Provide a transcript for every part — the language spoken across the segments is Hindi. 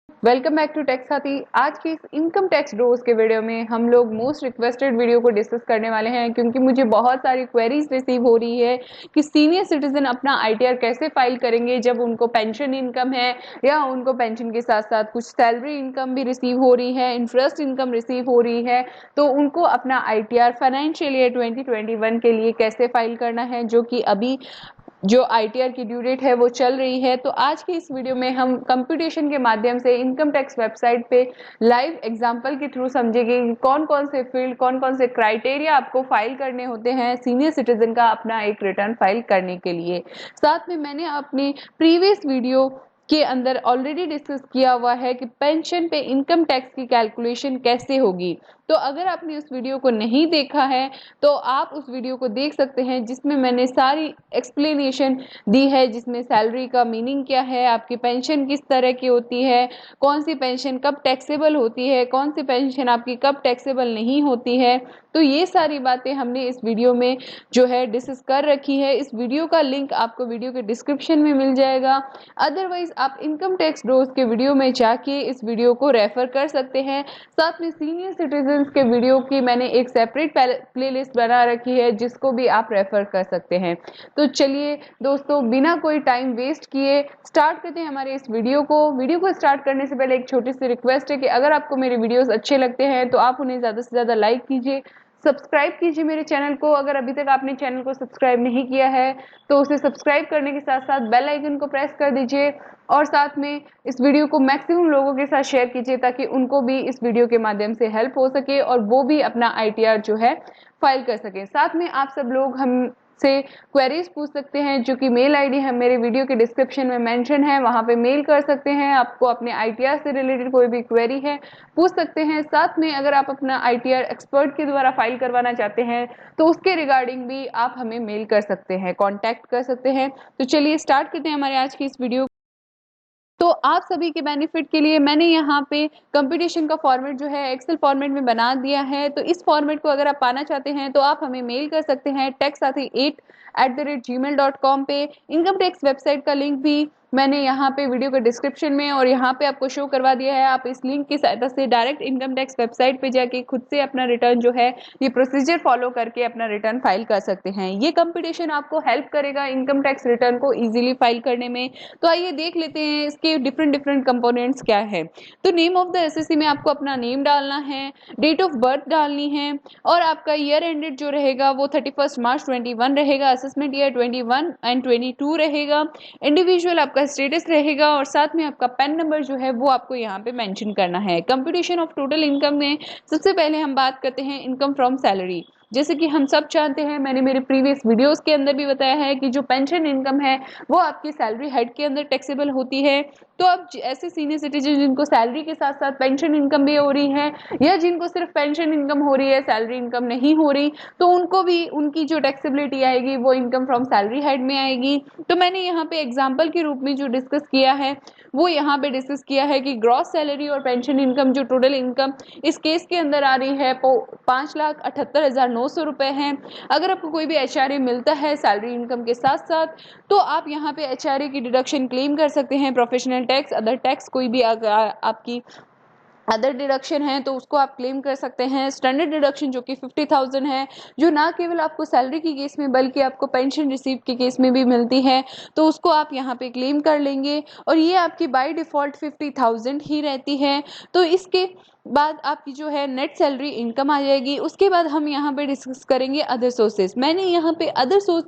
वेलकम बैक टू टैक्स साथी। आज की इस इनकम टैक्स रोज के वीडियो में हम लोग मोस्ट रिक्वेस्टेड वीडियो को डिस्कस करने वाले हैं, क्योंकि मुझे बहुत सारी क्वेरीज रिसीव हो रही है कि सीनियर सिटीजन अपना आईटीआर कैसे फाइल करेंगे जब उनको पेंशन इनकम है या उनको पेंशन के साथ साथ कुछ सैलरी इनकम भी रिसीव हो रही है, इंटरेस्ट इनकम रिसीव हो रही है, तो उनको अपना आईटीआर फाइनेंशियल ईयर 2021 के लिए कैसे फाइल करना है, जो कि अभी जो आईटीआर की ड्यू डेट है वो चल रही है। तो आज की इस वीडियो में हम कंप्यूटेशन के माध्यम से इनकम टैक्स वेबसाइट पे लाइव एग्जांपल के थ्रू समझेंगे कि कौन कौन से फील्ड, कौन कौन से क्राइटेरिया आपको फाइल करने होते हैं सीनियर सिटीजन का अपना एक रिटर्न फाइल करने के लिए। साथ में मैंने अपनी प्रीवियस वीडियो के अंदर ऑलरेडी डिस्कस किया हुआ है कि पेंशन पे इनकम टैक्स की कैलकुलेशन कैसे होगी। तो अगर आपने उस वीडियो को नहीं देखा है तो आप उस वीडियो को देख सकते हैं, जिसमें मैंने सारी एक्सप्लेनेशन दी है, जिसमें सैलरी का मीनिंग क्या है, आपकी पेंशन किस तरह की होती है, कौन सी पेंशन कब टैक्सेबल होती है, कौन सी पेंशन आपकी कब टैक्सेबल नहीं होती है। तो ये सारी बातें हमने इस वीडियो में जो है डिस्कस कर रखी है। इस वीडियो का लिंक आपको वीडियो के डिस्क्रिप्शन में मिल जाएगा। अदरवाइज आप इनकम टैक्स रोज के वीडियो में जाके इस वीडियो को रेफर कर सकते हैं। साथ में सीनियर सिटीजन के वीडियो की मैंने एक सेपरेट प्लेलिस्ट बना रखी है, जिसको भी आप रेफर कर सकते हैं। तो चलिए दोस्तों, बिना कोई टाइम वेस्ट किए स्टार्ट करते हैं हमारे इस वीडियो को स्टार्ट करने से पहले एक छोटी सी रिक्वेस्ट है कि अगर आपको मेरे वीडियोस अच्छे लगते हैं तो आप उन्हें ज़्यादा से ज़्यादा लाइक कीजिए, सब्सक्राइब कीजिए मेरे चैनल को। अगर अभी तक आपने चैनल को सब्सक्राइब नहीं किया है तो उसे सब्सक्राइब करने के साथ साथ बेल आइकन को प्रेस कर दीजिए, और साथ में इस वीडियो को मैक्सिमम लोगों के साथ शेयर कीजिए ताकि उनको भी इस वीडियो के माध्यम से हेल्प हो सके और वो भी अपना आईटीआर जो है फाइल कर सके। साथ में आप सब लोग हम से क्वेरीज पूछ सकते हैं, जो कि मेल आईडी है मेरे वीडियो के डिस्क्रिप्शन में मेंशन है, वहां पे मेल कर सकते हैं। आपको अपने आईटीआर से रिलेटेड कोई भी क्वेरी है पूछ सकते हैं। साथ में अगर आप अपना आईटीआर एक्सपर्ट के द्वारा फाइल करवाना चाहते हैं तो उसके रिगार्डिंग भी आप हमें मेल कर सकते हैं, कॉन्टैक्ट कर सकते हैं। तो चलिए स्टार्ट करते हैं हमारे आज की इस वीडियो। तो आप सभी के बेनिफिट के लिए मैंने यहाँ पे कंप्यूटेशन का फॉर्मेट जो है एक्सेल फॉर्मेट में बना दिया है। तो इस फॉर्मेट को अगर आप पाना चाहते हैं तो आप हमें मेल कर सकते हैं taxsathi8@gmail.com पे। इनकम टैक्स वेबसाइट का लिंक भी मैंने यहाँ पे वीडियो के डिस्क्रिप्शन में और यहाँ पे आपको शो करवा दिया है। आप इस लिंक की सहायता से डायरेक्ट इनकम टैक्स वेबसाइट पे जाके खुद से अपना रिटर्न जो है ये प्रोसीजर फॉलो करके अपना रिटर्न फाइल कर सकते हैं। ये कंप्यूटेशन आपको हेल्प करेगा इनकम टैक्स रिटर्न को इजीली फाइल करने में। तो आइए देख लेते हैं इसके डिफरेंट डिफरेंट कंपोनेंट्स क्या है। तो नेम ऑफ द एसएससी में आपको अपना नेम डालना है, डेट ऑफ बर्थ डालनी है, और आपका ईयर एंडेड जो रहेगा वो 31 मार्च 21 रहेगा, असेसमेंट ईयर 21 एंड 22 रहेगा, इंडिविजुअल आपका स्टेटस रहेगा, और साथ में आपका पैन नंबर जो है वो आपको यहाँ पे मेंशन करना है। कंप्यूटेशन ऑफ टोटल इनकम में सबसे पहले हम बात करते हैं इनकम फ्रॉम सैलरी। जैसे कि हम सब जानते हैं, मैंने मेरे प्रीवियस वीडियोस के अंदर भी बताया है कि जो पेंशन इनकम है वो आपकी सैलरी हेड के अंदर टैक्सेबल होती है। तो अब ऐसे सीनियर सिटीजन जिनको सैलरी के साथ साथ पेंशन इनकम भी हो रही है, या जिनको सिर्फ पेंशन इनकम हो रही है, सैलरी इनकम नहीं हो रही, तो उनको भी उनकी जो टैक्सेबिलिटी आएगी वो इनकम फ्रॉम सैलरी हेड में आएगी। तो मैंने यहाँ पे एग्जाम्पल के रूप में जो डिस्कस किया है वो यहाँ पे डिस्कस किया है कि ग्रॉस सैलरी और पेंशन इनकम जो टोटल इनकम इस केस के अंदर आ रही है 5,78,900 रुपए है। अगर आपको कोई भी एचआरए मिलता है सैलरी इनकम के साथ साथ, तो आप यहाँ पे एचआरए की डिडक्शन क्लेम कर सकते हैं। प्रोफेशनल टैक्स, अदर टैक्स, कोई भी आपकी अदर डिडक्शन है तो उसको आप क्लेम कर सकते हैं। स्टैंडर्ड डिडक्शन जो कि 50,000 है, जो ना केवल आपको सैलरी के केस में बल्कि आपको पेंशन रिसीव के केस में भी मिलती है, तो उसको आप यहाँ पे क्लेम कर लेंगे, और ये आपकी बाय डिफ़ॉल्ट 50,000 ही रहती है। तो इसके बाद आपकी जो है नेट सैलरी इनकम आ जाएगी। उसके बाद हम यहाँ पे डिस्कस करेंगे अदर सोर्सेज। मैंने यहाँ पे अदर सोर्स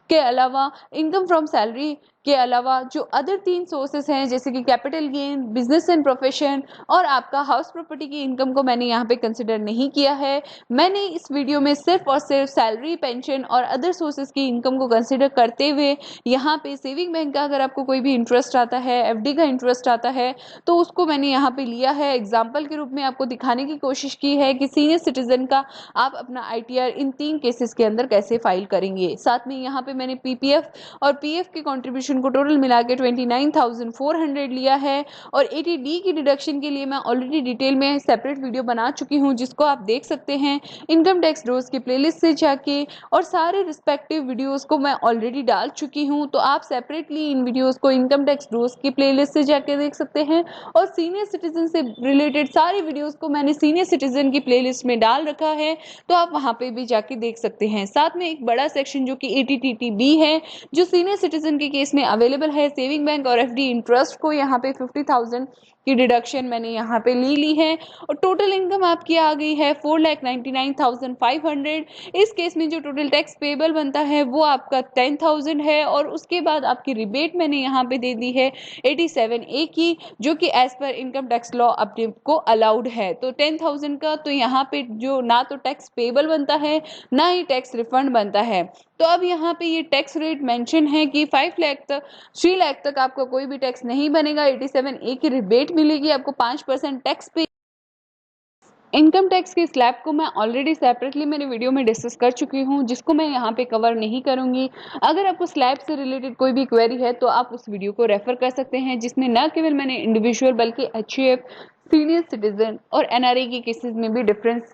के अलावा इनकम फ्रॉम सैलरी के अलावा जो अदर 3 सोर्सेस हैं, जैसे कि capital gain, business and profession और आपका हाउस प्रॉपर्टी की इनकम को मैंने यहाँ पे कंसिडर नहीं किया है। मैंने इस वीडियो में सिर्फ और सिर्फ सैलरी, पेंशन और अदर सोर्सेज की इनकम को कंसिडर करते हुए यहाँ पे सेविंग बैंक का अगर आपको कोई भी इंटरेस्ट आता है, एफडी का इंटरेस्ट आता है, तो उसको मैंने यहाँ पे लिया है। एग्जाम्पल के रूप में आपको दिखाने की कोशिश की है कि सीनियर सिटीजन का आप अपना आईटीआर इन 3 केसेस के अंदर कैसे फाइल करेंगे। साथ में यहाँ पे मैंने पीपीएफ और पीएफ के कंट्रीब्यूशन डिडक्शन को टोटल मिला के 29,400 लिया है। और 80D की डिडक्शन के लिए मैं ऑलरेडी डिटेल में सेपरेट वीडियो बना चुकी हूँ, जिसको आप देख सकते हैं इनकम टैक्स रोज की प्लेलिस्ट से जाके, और सारे रिस्पेक्टिव वीडियोस को मैं ऑलरेडी डाल चुकी हूँ। तो आप सेपरेटली इन वीडियोस को इनकम टैक्स रोज की प्लेलिस्ट से जाके देख सकते हैं। और सीनियर सिटीजन से रिलेटेड सारी वीडियोस को मैंने सीनियर सिटीजन की प्लेलिस्ट में डाल रखा है, तो आप वहां पे भी जाके देख सकते हैं। साथ में एक बड़ा सेक्शन जो कि 80TTB है, जो सीनियर सिटीजन के केस में अवेलेबल है। सेविंग बैंक और एफडी इंटरेस्ट को यहाँ पे 50,000 की डिडक्शन मैंने यहाँ पे ली है, और टोटल इनकम आपकी आ गई है 4,99,500। इस केस में जो टोटल टैक्स पेबल बनता है वो आपका 10,000 है, और उसके बाद आपकी रिबेट मैंने यहाँ पे दे दी है 87A की, जो कि as per income tax law अपने को अलाउड है। तो 10,000 का तो यहाँ पे जो ना तो टैक्स पेबल बनता है, ना ही टैक्स रिफंड बनता है। तो अब यहाँ पे ये टैक्स रेट मेंशन है कि 5 लाख तक 3 लाख तक आपका कोई भी टैक्स नहीं बनेगा। 87A की रिबेट मिलेगी आपको, 5% टैक्स पे। इनकम टैक्स की स्लैब को मैं ऑलरेडी सेपरेटली मेरे वीडियो में डिस्कस कर चुकी हूँ, जिसको मैं यहाँ पे कवर नहीं करूँगी। अगर आपको स्लैब से रिलेटेड कोई भी क्वेरी है तो आप उस वीडियो को रेफर कर सकते हैं, जिसमें न केवल मैंने इंडिविजुअल बल्कि HUF, सीनियर सिटीजन और NRA की केसेस में भी डिफरेंट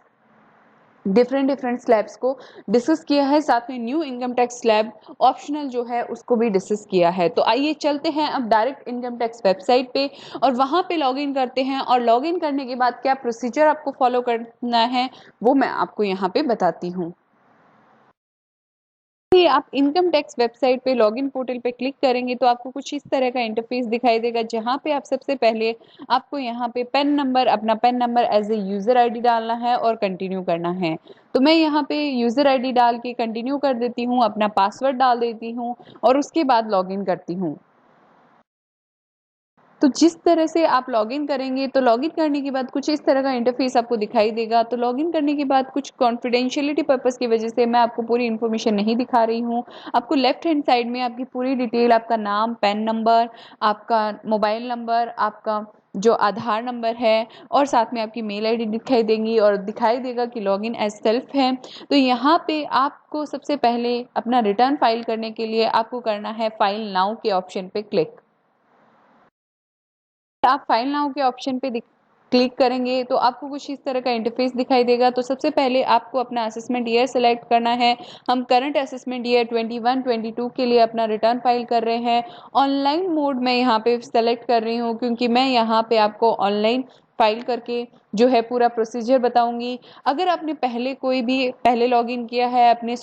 स्लैब्स को डिस्कस किया है। साथ में new income tax slab optional जो है उसको भी डिस्कस किया है। तो आइए चलते हैं अब डायरेक्ट इनकम टैक्स वेबसाइट पे, और वहां पे लॉगिन करते हैं। और लॉगिन करने के बाद क्या प्रोसीजर आपको फॉलो करना है वो मैं आपको यहाँ पे बताती हूँ। आप इनकम टैक्स वेबसाइट पे लॉगिन पोर्टल पे क्लिक करेंगे तो आपको कुछ इस तरह का इंटरफेस दिखाई देगा, जहां पे आप सबसे पहले आपको यहाँ पे अपना PAN number as a user ID डालना है और कंटिन्यू करना है। तो मैं यहाँ पे यूजर आईडी डाल के कंटिन्यू कर देती हूँ, अपना पासवर्ड डाल देती हूँ और उसके बाद लॉगिन करती हूँ। तो जिस तरह से आप लॉगिन करेंगे, तो लॉगिन करने के बाद कुछ इस तरह का इंटरफेस आपको दिखाई देगा। तो लॉगिन करने के बाद कुछ कॉन्फिडेंशियलिटी पर्पस की वजह से मैं आपको पूरी इन्फॉर्मेशन नहीं दिखा रही हूँ। आपको लेफ्ट हैंड साइड में आपकी पूरी डिटेल, आपका नाम, पैन नंबर, आपका मोबाइल नंबर, आपका जो आधार नंबर है और साथ में आपकी मेल आईडी दिखाई देंगी, और दिखाई देगा कि लॉगिन एज सेल्फ है। तो यहाँ पे आपको सबसे पहले अपना रिटर्न फाइल करने के लिए आपको करना है फाइल नाउ के ऑप्शन पे क्लिक। आप फाइल नाउ के ऑप्शन पे क्लिक करेंगे तो आपको कुछ इस तरह का इंटरफेस दिखाई देगा। तो सबसे पहले आपको अपना असेसमेंट ईयर सेलेक्ट करना है। हम करंट असेसमेंट ईयर 21-22 के लिए अपना रिटर्न फाइल कर रहे हैं। ऑनलाइन मोड में यहाँ पे सेलेक्ट कर रही हूँ, क्योंकि मैं यहाँ पे आपको ऑनलाइन फाइल करके जो है पूरा प्रोसीजर बताऊंगी। अगर आपने पहले लॉगिन किया है, अपने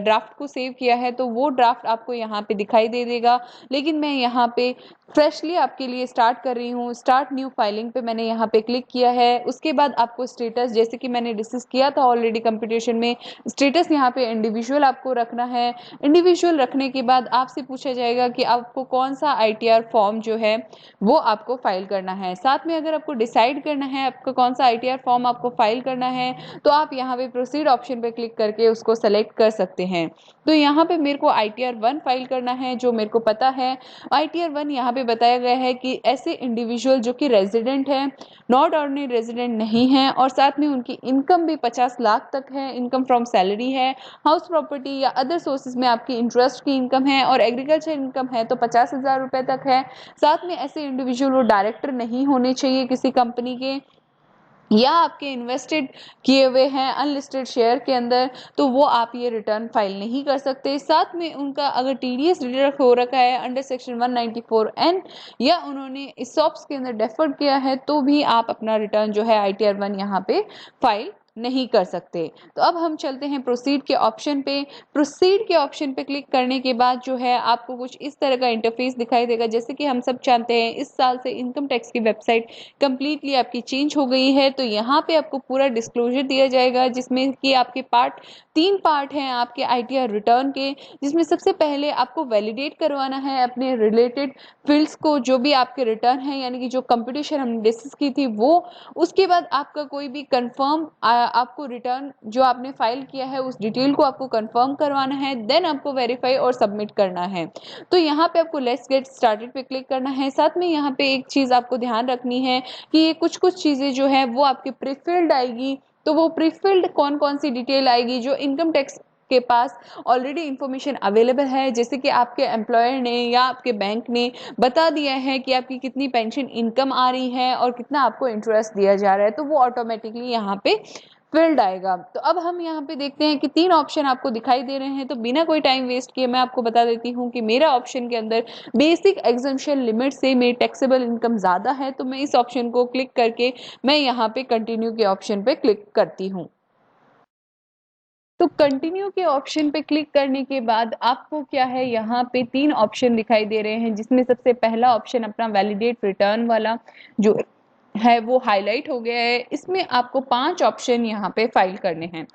ड्राफ्ट को सेव किया है, तो वो ड्राफ्ट आपको यहाँ पे दिखाई दे देगा। लेकिन मैं यहाँ पे फ्रेशली आपके लिए स्टार्ट कर रही हूँ। स्टार्ट न्यू फाइलिंग पे मैंने यहाँ पे क्लिक किया है। उसके बाद आपको स्टेटस, जैसे कि मैंने डिस्कस किया था ऑलरेडी कंप्यूटेशन में, स्टेटस यहाँ पे इंडिविजुअल आपको रखना है। इंडिविजुअल रखने के बाद आपसे पूछा जाएगा कि आपको कौन सा ITR फॉर्म जो है वो आपको फाइल करना है। साथ में अगर आपको डिसाइड करना है आपका कौन सा ITR फॉर्म आपको फाइल करना है, तो आप यहाँ पे प्रोसीड ऑप्शन पे क्लिक करके उसको सेलेक्ट कर सकते हैं। तो यहाँ पे मेरे को ITR 1 फाइल करना है, जो मेरे को पता है। ITR 1 यहाँ पे बताया गया है कि ऐसे इंडिविजुअल जो कि रेजिडेंट है, नॉट ऑर्डिनरी रेजिडेंट नहीं है, और साथ में उनकी इनकम भी 50 लाख तक है, इनकम फ्रॉम सैलरी है, हाउस प्रॉपर्टी या अदर सोर्सेज में आपकी इंटरेस्ट की इनकम है, और एग्रीकल्चर इनकम है तो 50,000 रुपए तक है। साथ में ऐसे इंडिविजुअल वो डायरेक्टर नहीं होने चाहिए किसी कंपनी के, या आपके इन्वेस्टेड किए हुए हैं अनलिस्टेड शेयर के अंदर, तो वो आप ये रिटर्न फाइल नहीं कर सकते। साथ में उनका अगर TDS डिडक्ट हो रखा है अंडर सेक्शन 194N, या उन्होंने ESOPs के अंदर डेफर्ड किया है, तो भी आप अपना रिटर्न जो है ITR 1 यहाँ पे फाइल नहीं कर सकते। तो अब हम चलते हैं प्रोसीड के ऑप्शन पे। प्रोसीड के ऑप्शन पे क्लिक करने के बाद जो है आपको कुछ इस तरह का इंटरफेस दिखाई देगा। जैसे कि हम सब जानते हैं, इस साल से इनकम टैक्स की वेबसाइट कंप्लीटली आपकी चेंज हो गई है। तो यहाँ पे आपको पूरा डिस्क्लोजर दिया जाएगा, जिसमें कि आपके 3 पार्ट हैं आपके ITR रिटर्न के, जिसमें सबसे पहले आपको वैलिडेट करवाना है अपने रिलेटेड फील्ड्स को, जो भी आपके रिटर्न है, यानी कि जो कंपटीशन हमने डिस्कस की थी वो। उसके बाद आपका कोई भी कंफर्म आपको रिटर्न जो आपने फाइल किया है उस डिटेल को आपको कंफर्म करवाना है, देन आपको वेरीफाई और सबमिट करना है। तो यहाँ पे आपको लेट्स गेट स्टार्टेड पे क्लिक करना है। साथ में यहाँ पे एक चीज आपको ध्यान रखनी है कि ये कुछ चीजें जो है वो आपके प्रीफिल्ड आएगी। तो वो प्रीफिल्ड कौन कौन सी डिटेल आएगी, जो इनकम टैक्स के पास ऑलरेडी इन्फॉर्मेशन अवेलेबल है, जैसे कि आपके एम्प्लॉयर ने या आपके बैंक ने बता दिया है कि आपकी कितनी पेंशन इनकम आ रही है और कितना आपको इंटरेस्ट दिया जा रहा है, तो वो ऑटोमेटिकली यहाँ पे फील्ड आएगा। तो अब हम यहाँ पे देखते हैं कि 3 ऑप्शन आपको दिखाई दे रहे हैं, तो बिना कोई टाइम वेस्ट किए मैं आपको बता देती हूँ कि मेरा ऑप्शन के अंदर बेसिक एग्जम्पशन लिमिट से मेरी टैक्सेबल इनकम ज़्यादा है, तो मैं इस ऑप्शन को क्लिक करके मैं यहाँ पे कंटिन्यू के ऑप्शन पे क्लिक करती हूँ। तो कंटिन्यू के ऑप्शन पे क्लिक करने के बाद आपको क्या है, यहाँ पे 3 ऑप्शन दिखाई दे रहे हैं, जिसमें सबसे पहला ऑप्शन अपना वैलिडेट रिटर्न वाला जो है वो हाईलाइट हो गया है। इसमें आपको 5 ऑप्शन यहाँ पे फाइल करने हैं।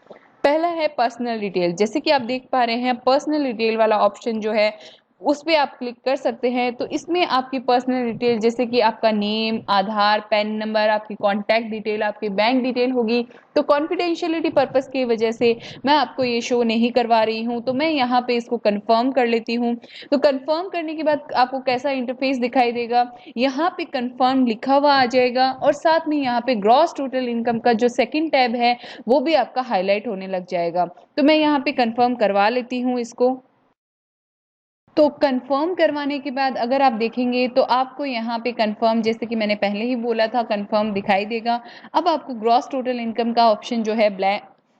पहला है पर्सनल डिटेल, जैसे कि आप देख पा रहे हैं पर्सनल डिटेल वाला ऑप्शन जो है उस पर आप क्लिक कर सकते हैं। तो इसमें आपकी पर्सनल डिटेल जैसे कि आपका नेम, आधार, पैन नंबर, आपकी कॉन्टैक्ट डिटेल, आपकी बैंक डिटेल होगी। तो कॉन्फिडेंशियलिटी पर्पस की वजह से मैं आपको ये शो नहीं करवा रही हूँ, तो मैं यहाँ पे इसको कंफर्म कर लेती हूँ। तो कंफर्म करने के बाद आपको कैसा इंटरफेस दिखाई देगा, यहाँ पे कंफर्म लिखा हुआ आ जाएगा और साथ में यहाँ पे ग्रॉस टोटल इनकम का जो सेकंड टैब है वो भी आपका हाईलाइट होने लग जाएगा। तो मैं यहाँ पे कंफर्म करवा लेती हूँ इसको। तो कंफर्म करवाने के बाद अगर आप देखेंगे तो आपको यहाँ पे कंफर्म, जैसे कि मैंने पहले ही बोला था, कंफर्म दिखाई देगा। अब आपको ग्रॉस टोटल इनकम का ऑप्शन जो है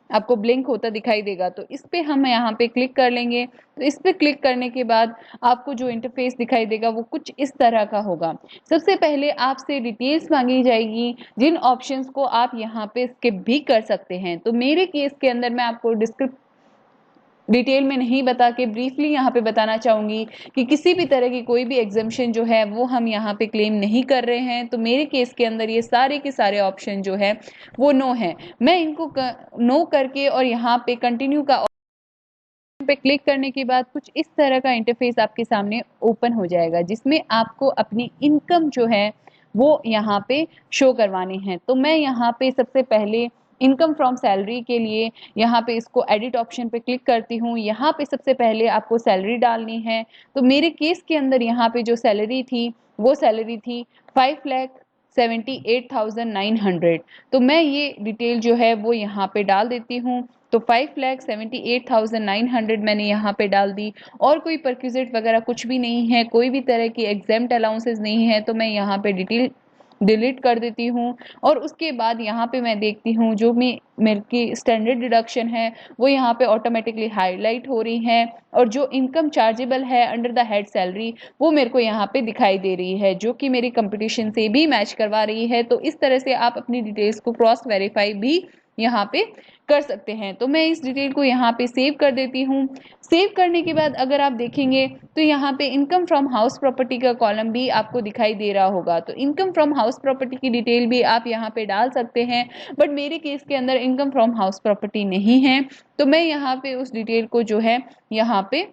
आपको ब्लिंक होता दिखाई देगा, तो इस पे हम यहाँ पे क्लिक कर लेंगे। तो इस पे क्लिक करने के बाद आपको जो इंटरफेस दिखाई देगा वो कुछ इस तरह का होगा। सबसे पहले आपसे डिटेल्स मांगी जाएगी, जिन ऑप्शंस को आप यहाँ पे स्किप भी कर सकते हैं। तो मेरे केस के अंदर मैं आपको डिटेल में नहीं बता के ब्रीफली यहाँ पे बताना चाहूँगी कि किसी भी तरह की कोई भी एग्जम्पशन जो है वो हम यहाँ पे क्लेम नहीं कर रहे हैं। तो मेरे केस के अंदर ये सारे के सारे ऑप्शन जो है वो नो है। मैं इनको नो करके और यहाँ पे कंटिन्यू का पे क्लिक करने के बाद कुछ इस तरह का इंटरफेस आपके सामने ओपन हो जाएगा, जिसमें आपको अपनी इनकम जो है वो यहाँ पे शो करवानी है। तो मैं यहाँ पे सबसे पहले इनकम फ्रॉम सैलरी के लिए यहाँ पे इसको एडिट ऑप्शन पे क्लिक करती हूँ। यहाँ पे सबसे पहले आपको सैलरी डालनी है। तो मेरे केस के अंदर यहाँ पे जो सैलरी थी वो सैलरी थी 5,78,900। तो मैं ये डिटेल जो है वो यहाँ पे डाल देती हूँ। तो 5,78,900 मैंने यहाँ पे डाल दी और कोई परक्यूजिट वगैरह कुछ भी नहीं है, कोई भी तरह की एग्जेम्प्ट अलाउंसेस नहीं है, तो मैं यहाँ पे डिटेल डिलीट कर देती हूँ। और उसके बाद यहाँ पे मैं देखती हूँ जो मेरे की स्टैंडर्ड डिडक्शन है वो यहाँ पे ऑटोमेटिकली हाईलाइट हो रही है और जो इनकम चार्जेबल है अंडर द हेड सैलरी वो मेरे को यहाँ पे दिखाई दे रही है, जो कि मेरी कंपटीशन से भी मैच करवा रही है। तो इस तरह से आप अपनी डिटेल्स को क्रॉस वेरीफाई भी यहाँ पे कर सकते हैं। तो मैं इस डिटेल को यहाँ पे सेव कर देती हूँ। सेव करने के बाद अगर आप देखेंगे तो यहाँ पे इनकम फ्रॉम हाउस प्रॉपर्टी का कॉलम भी आपको दिखाई दे रहा होगा। तो इनकम फ्रॉम हाउस प्रॉपर्टी की डिटेल भी आप यहाँ पे डाल सकते हैं, बट मेरे केस के अंदर इनकम फ्रॉम हाउस प्रॉपर्टी नहीं है, तो मैं यहाँ पे उस डिटेल को जो है यहाँ पे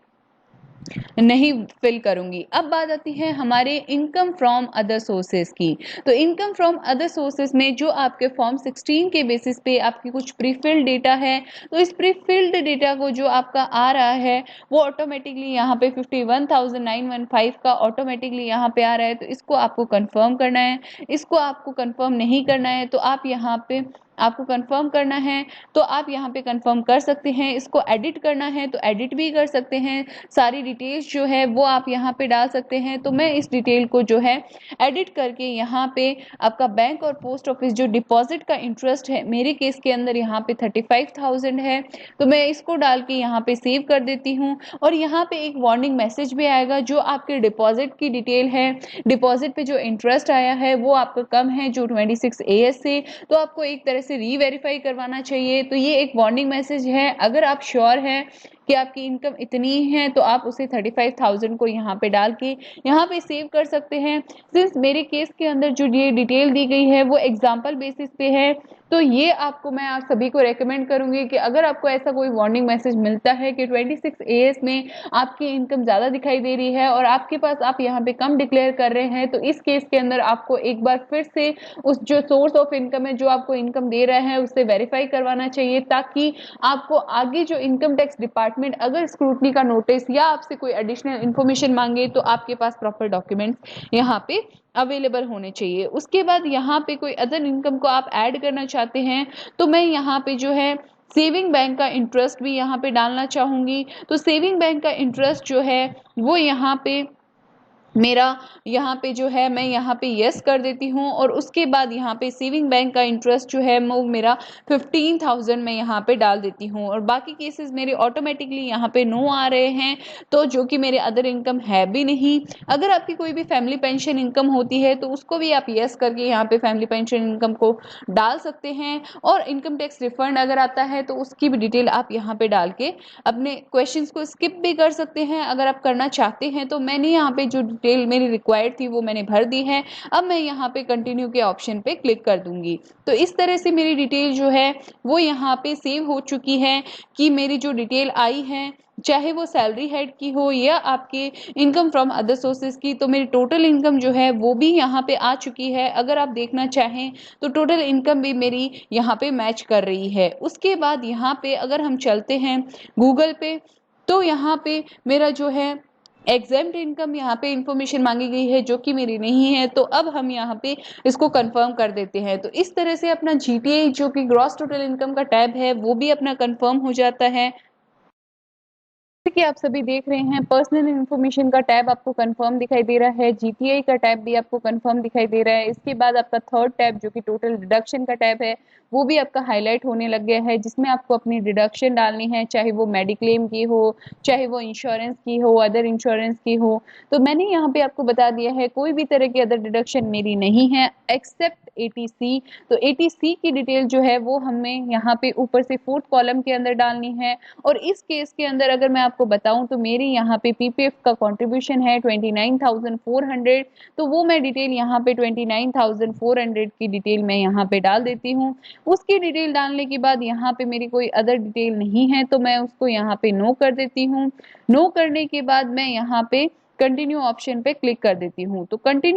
नहीं फिल करूंगी। अब बात आती है हमारे इनकम फ्रॉम अदर सोर्सेज की। तो इनकम फ्रॉम अदर सोर्सेज में जो आपके फॉर्म 16 के बेसिस पे आपकी कुछ प्रीफिल्ड डेटा है, तो इस प्रीफिल्ड डेटा को जो आपका आ रहा है वो ऑटोमेटिकली यहाँ पे 51,915 का ऑटोमेटिकली यहाँ पे आ रहा है। तो इसको आपको कंफर्म करना है। इसको आपको कंफर्म नहीं करना है तो आप यहाँ पे आपको कंफर्म करना है तो आप यहाँ पे कंफर्म कर सकते हैं। इसको एडिट करना है तो एडिट भी कर सकते हैं। सारी डिटेल्स जो है वो आप यहाँ पे डाल सकते हैं। तो मैं इस डिटेल को जो है एडिट करके यहाँ पे आपका बैंक और पोस्ट ऑफिस जो डिपॉजिट का इंटरेस्ट है मेरे केस के अंदर यहाँ पे 35,000 है, तो मैं इसको डाल के यहाँ पे सेव कर देती हूँ। और यहाँ पे एक वार्निंग मैसेज भी आएगा, जो आपके डिपॉजिट की डिटेल है, डिपॉजिट पे जो इंटरेस्ट आया है वो आपका कम है जो 26 AS से, तो आपको एक तरह से रीवेरीफाई करवाना चाहिए। तो ये एक वार्निंग मैसेज है। अगर आप श्योर हैं कि आपकी इनकम इतनी है तो आप उसे 35,000 को यहाँ पे डाल के यहाँ पे सेव कर सकते हैं। सिंस मेरे केस के अंदर जो ये डिटेल दी गई है वो एग्जाम्पल बेसिस पे है, तो ये आपको मैं आप सभी को रेकमेंड करूंगी कि अगर आपको ऐसा कोई वार्निंग मैसेज मिलता है कि 26 AS में आपकी इनकम ज़्यादा दिखाई दे रही है और आपके पास आप यहाँ पे कम डिक्लेयर कर रहे हैं, तो इस केस के अंदर आपको एक बार फिर से उस जो सोर्स ऑफ इनकम है जो आपको इनकम दे रहा है उससे वेरीफाई करवाना चाहिए, ताकि आपको आगे जो इनकम टैक्स डिपार्टमेंट अगर स्क्रूटनी का नोटिस या आपसे कोई एडिशनल इन्फॉर्मेशन मांगे तो आपके पास प्रॉपर डॉक्यूमेंट्स यहाँ पे अवेलेबल होने चाहिए। उसके बाद यहाँ पे कोई अदर इनकम को आप ऐड करना चाहते हैं तो मैं यहाँ पे जो है सेविंग बैंक का इंटरेस्ट भी यहाँ पे डालना चाहूँगी। तो सेविंग बैंक का इंटरेस्ट जो है वो यहाँ पे मेरा यहाँ पे जो है मैं यहाँ पे यस कर देती हूँ, और उसके बाद यहाँ पे सेविंग बैंक का इंटरेस्ट जो है वो मेरा 15,000 मैं यहाँ पे डाल देती हूँ, और बाकी केसेस मेरे ऑटोमेटिकली यहाँ पे नो आ रहे हैं, तो जो कि मेरे अदर इनकम है भी नहीं। अगर आपकी कोई भी फैमिली पेंशन इनकम होती है तो उसको भी आप यस करके यहाँ पे फैमिली पेंशन इनकम को डाल सकते हैं, और इनकम टैक्स रिफंड अगर आता है तो उसकी भी डिटेल आप यहाँ पे डाल के अपने क्वेश्चंस को स्किप भी कर सकते हैं अगर आप करना चाहते हैं। तो मैंने यहाँ पे जो डिटेल मेरी रिक्वायर्ड थी वो मैंने भर दी है। अब मैं यहाँ पे कंटिन्यू के ऑप्शन पे क्लिक कर दूंगी। तो इस तरह से मेरी डिटेल जो है वो यहाँ पे सेव हो चुकी है कि मेरी जो डिटेल आई है, चाहे वो सैलरी हेड की हो या आपके इनकम फ्रॉम अदर सोर्सेज की, तो मेरी टोटल इनकम जो है वो भी यहाँ पे आ चुकी है। अगर आप देखना चाहें तो टोटल इनकम भी मेरी यहाँ पे मैच कर रही है। उसके बाद यहाँ पे अगर हम चलते हैं गूगल पे, तो यहाँ पे मेरा जो है एग्जाम्प्ट इनकम यहाँ पे इंफॉर्मेशन मांगी गई है जो कि मेरी नहीं है। तो अब हम यहाँ पे इसको कंफर्म कर देते हैं। तो इस तरह से अपना जीटीए जो कि ग्रॉस टोटल इनकम का टैब है वो भी अपना कंफर्म हो जाता है। जैसे कि आप सभी देख रहे हैं, पर्सनल इन्फॉर्मेशन का टैब आपको कंफर्म दिखाई दे रहा है, जीटीआई का टैब भी आपको कंफर्म दिखाई दे रहा है। इसके बाद आपका थर्ड टैब जो कि टोटल डिडक्शन का टैब है वो भी आपका हाईलाइट होने लग गया है, जिसमें आपको अपनी डिडक्शन डालनी है, चाहे वो मेडिक्लेम की हो, चाहे वो इंश्योरेंस की हो, अदर इंश्योरेंस की हो। तो मैंने यहाँ पे आपको बता दिया है कोई भी तरह की अदर डिडक्शन मेरी नहीं है एक्सेप्ट एटीसी। तो एटीसी की डिटेल जो है वो हमें यहाँ पे ऊपर से फोर्थ कॉलम के अंदर डालनी है। और इस केस के अंदर अगर मैं आपको बताऊं तो मेरी यहाँ पे पीपीएफ का कंट्रीब्यूशन है 29,400। तो वो मैं डिटेल यहाँ पे 29,400 की डिटेल मैं यहाँ पे डाल देती हूँ। उसकी डिटेल डालने के बाद यहाँ पे मेरी कोई अदर डिटेल नहीं है तो मैं उसको यहाँ पे नो कर देती हूँ। नो करने के बाद मैं यहाँ पे कंटिन्यू ऑप्शन पे क्लिक कर देती हूँ। तो कंटिन्यू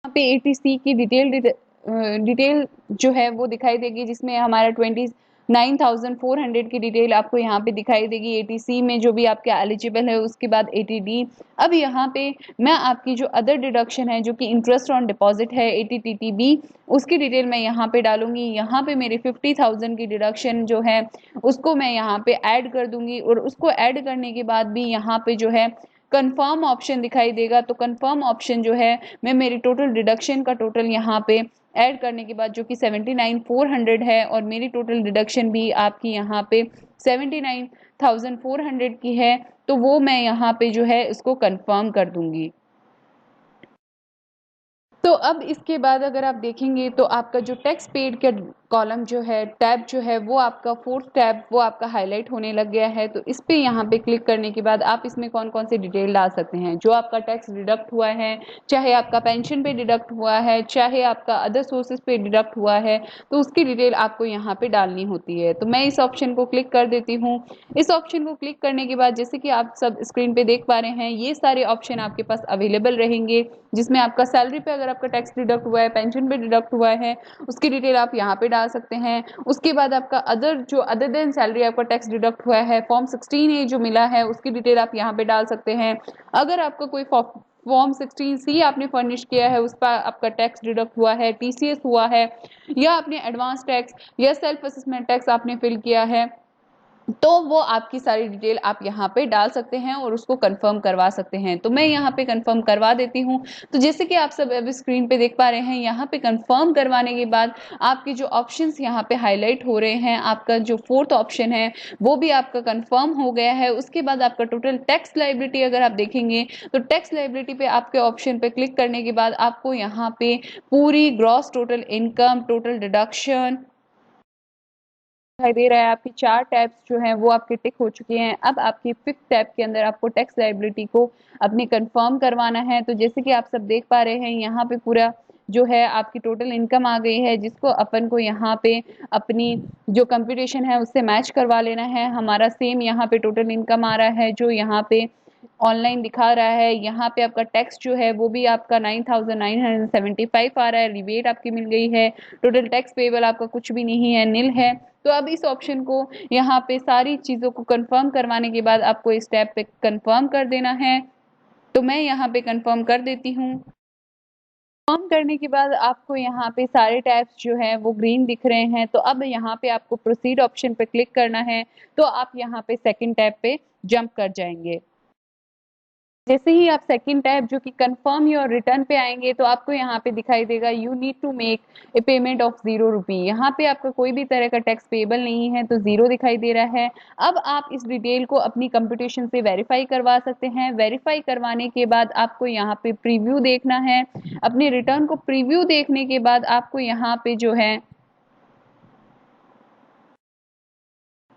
यहाँ पे एटीसी की डिटेल जो है वो दिखाई देगी, जिसमें हमारा 29,400 की डिटेल आपको यहाँ पे दिखाई देगी एटीसी में, जो भी आपके एलिजिबल है। उसके बाद एटीडी। अब यहाँ पे मैं आपकी जो अदर डिडक्शन है जो कि इंटरेस्ट ऑन डिपॉजिट है एटीटीटीबी, उसकी डिटेल मैं यहाँ पे डालूंगी। यहाँ पे मेरी 50,000 की डिडक्शन जो है उसको मैं यहाँ पे ऐड कर दूंगी, और उसको ऐड करने के बाद भी यहाँ पे जो है कंफर्म ऑप्शन दिखाई देगा। तो कंफर्म ऑप्शन जो है मैं मेरी टोटल डिडक्शन का टोटल यहाँ पे ऐड करने के बाद जो कि 79,400 है, और मेरी टोटल डिडक्शन भी आपकी यहाँ पे 79,400 की है, तो वो मैं यहाँ पे जो है उसको कंफर्म कर दूंगी। तो अब इसके बाद अगर आप देखेंगे तो आपका जो टैक्स पेड का कॉलम जो है, टैब जो है वो आपका फोर्थ टैब वो आपका हाईलाइट होने लग गया है। तो इस पे यहाँ पे क्लिक करने के बाद आप इसमें कौन कौन से डिटेल डाल सकते हैं, जो आपका टैक्स डिडक्ट हुआ है, चाहे आपका पेंशन पे डिडक्ट हुआ है, चाहे आपका अदर सोर्सेज पे डिडक्ट हुआ है, तो उसकी डिटेल आपको यहाँ पे डालनी होती है। तो मैं इस ऑप्शन को क्लिक कर देती हूँ। इस ऑप्शन को क्लिक करने के बाद जैसे कि आप सब स्क्रीन पे देख पा रहे हैं, ये सारे ऑप्शन आपके पास अवेलेबल रहेंगे, जिसमें आपका सैलरी पे अगर आपका टैक्स डिडक्ट हुआ है, पेंशन पे डिडक्ट हुआ है, उसकी डिटेल आप यहाँ पे डाल सकते हैं। उसके बाद आपका अदर देन सैलरी आपका टैक्स डिडक्ट हुआ है, फॉर्म 16A जो मिला है उसकी डिटेल आप यहाँ पे डाल सकते हैं। अगर आपका कोई फॉर्म 16C आपने फर्निश किया है, उस पर आपका टैक्स डिडक्ट हुआ है, टीसीएस हुआ है, या आपने एडवांस टैक्स या सेल्फ असेसमेंट टैक्स आपने फिल किया है, तो वो आपकी सारी डिटेल आप यहाँ पे डाल सकते हैं और उसको कंफर्म करवा सकते हैं। तो मैं यहाँ पे कंफर्म करवा देती हूँ। तो जैसे कि आप सब अभी स्क्रीन पे देख पा रहे हैं, यहाँ पे कंफर्म करवाने के बाद आपके जो ऑप्शंस यहाँ पे हाईलाइट हो रहे हैं, आपका जो फोर्थ ऑप्शन है वो भी आपका कंफर्म हो गया है। उसके बाद आपका टोटल टैक्स लाइबिलिटी अगर आप देखेंगे तो टैक्स लाइबिलिटी पे आपके ऑप्शन पे क्लिक करने के बाद आपको यहाँ पे पूरी gross total income, total deduction दिखाई दे रहा है। आपकी 4 टैब्स जो हैं वो आपके टिक हो चुके हैं। अब आपकी 5th टैब के अंदर आपको टैक्स लायबिलिटी को अपनी कंफर्म करवाना है। तो जैसे कि आप सब देख पा रहे हैं, यहाँ पे पूरा जो है आपकी टोटल इनकम आ गई है, जिसको अपन को यहाँ पे अपनी जो कंप्यूटेशन है उससे मैच करवा लेना है। हमारा सेम यहाँ पे टोटल इनकम आ रहा है जो यहाँ पे ऑनलाइन दिखा रहा है। यहाँ पे आपका टैक्स जो है वो भी आपका 9,975 आ रहा है, रिबेट आपकी मिल गई है। टोटल टैक्स पेबल आपका कुछ भी नहीं है, निल है। तो अब इस ऑप्शन को यहाँ पे सारी चीज़ों को कंफर्म करवाने के बाद आपको इस टैब पे कंफर्म कर देना है। तो मैं यहाँ पे कंफर्म कर देती हूँ। कंफर्म करने के बाद आपको यहाँ पे सारे टैब्स जो हैं वो ग्रीन दिख रहे हैं, तो अब यहाँ पे आपको प्रोसीड ऑप्शन पे क्लिक करना है, तो आप यहाँ पे सेकंड टैब पे जंप कर जाएंगे। जैसे ही आप सेकंड टैब जो कि कंफर्म योर रिटर्न पे आएंगे, तो आपको यहाँ पे दिखाई देगा you need to make a payment of ₹0। यहाँ पे आपका कोई भी तरह का टैक्स पेबल नहीं है, तो 0 दिखाई दे रहा है। अब आप इस डिटेल को अपनी कंप्यूटेशन से वेरीफाई करवा सकते हैं। वेरीफाई करवाने के बाद आपको यहाँ पे प्रीव्यू देखना है। अपने रिटर्न को प्रीव्यू देखने के बाद आपको यहाँ पे जो है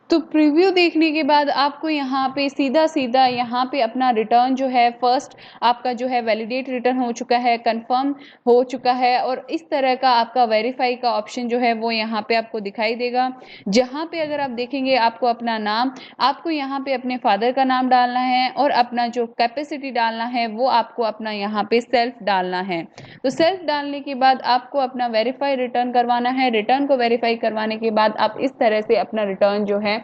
तो प्रीव्यू देखने के बाद आपको यहाँ पे सीधा यहाँ पे अपना रिटर्न जो है फर्स्ट आपका जो है वैलिडेट रिटर्न हो चुका है, कंफर्म हो चुका है, और इस तरह का आपका वेरीफाई का ऑप्शन जो है वो यहाँ पे आपको दिखाई देगा। जहाँ पे अगर आप देखेंगे आपको अपना नाम, आपको यहाँ पे अपने फादर का नाम डालना है और अपना जो कैपेसिटी डालना है वो आपको अपना यहाँ पे सेल्फ डालना है। तो सेल्फ डालने के बाद आपको अपना वेरीफाई रिटर्न करवाना है। रिटर्न को वेरीफाई करवाने के बाद आप इस तरह से अपना रिटर्न जो है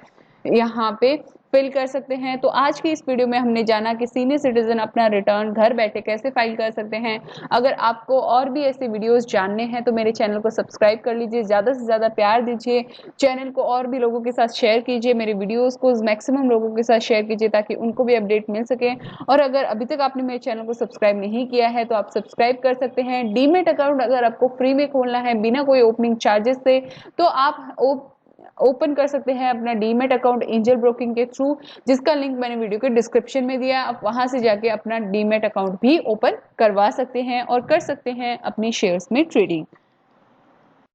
यहाँ पे फिल कर सकते हैं। तो आज की इस वीडियो में हमने जाना कि सीनियर सिटीजन अपना रिटर्न घर बैठे कैसे फाइल कर सकते हैं। अगर आपको और भी ऐसे वीडियोस जानने हैं तो मेरे चैनल को सब्सक्राइब कर लीजिए, ज़्यादा से ज़्यादा प्यार दीजिए, चैनल को और भी लोगों के साथ शेयर कीजिए, मेरे वीडियोज़ को मैक्सिमम लोगों के साथ शेयर कीजिए ताकि उनको भी अपडेट मिल सके। और अगर अभी तक आपने मेरे चैनल को सब्सक्राइब नहीं किया है तो आप सब्सक्राइब कर सकते हैं। डीमेट अकाउंट अगर आपको फ्री में खोलना है बिना कोई ओपनिंग चार्जेस से, तो आप ओपन कर सकते हैं अपना डीमेट अकाउंट एंजल ब्रोकिंग के थ्रू, जिसका लिंक मैंने वीडियो के डिस्क्रिप्शन में दिया है। आप वहां से जाके अपना डीमेट अकाउंट भी ओपन करवा सकते हैं और कर सकते हैं अपनी शेयर्स में ट्रेडिंग।